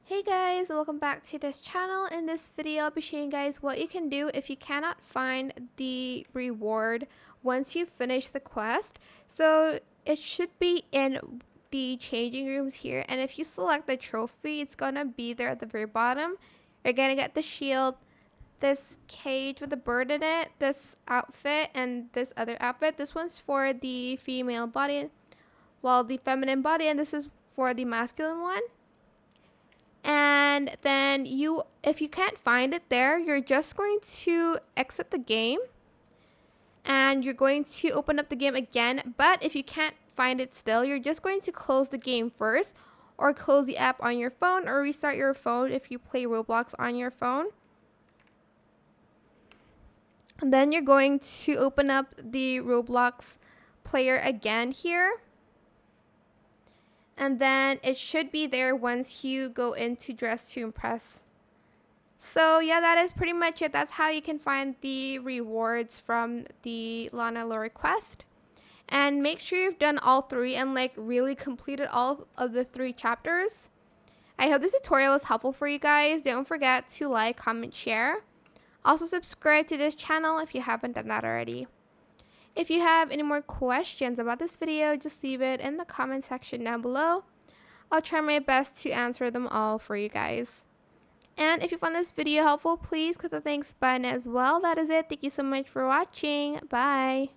Hey guys, welcome back to this channel. In this video, I'll be showing you guys what you can do if you cannot find the reward once you finish the quest. So it should be in the changing rooms here, and if you select the trophy, it's gonna be there at the very bottom. You're gonna get the shield, this cage with a bird in it, this outfit, and this other outfit. This one's for the female body, while the feminine body, and this is for the masculine one. And then if you can't find it there, you're just going to exit the game and you're going to open up the game again. But if you can't find it still, you're just going to close the game first, or close the app on your phone, or restart your phone if you play Roblox on your phone. And then you're going to open up the Roblox player again here. And then it should be there once you go into Dress to Impress. So yeah, that is pretty much it. That's how you can find the rewards from the Lana lore quest. And make sure you've done all three and really completed all of the 3 chapters. I hope this tutorial was helpful for you guys. Don't forget to like, comment, share. Also subscribe to this channel if you haven't done that already. If you have any more questions about this video, just leave it in the comment section down below. I'll try my best to answer them all for you guys. And if you found this video helpful, please click the thanks button as well. That is it. Thank you so much for watching. Bye.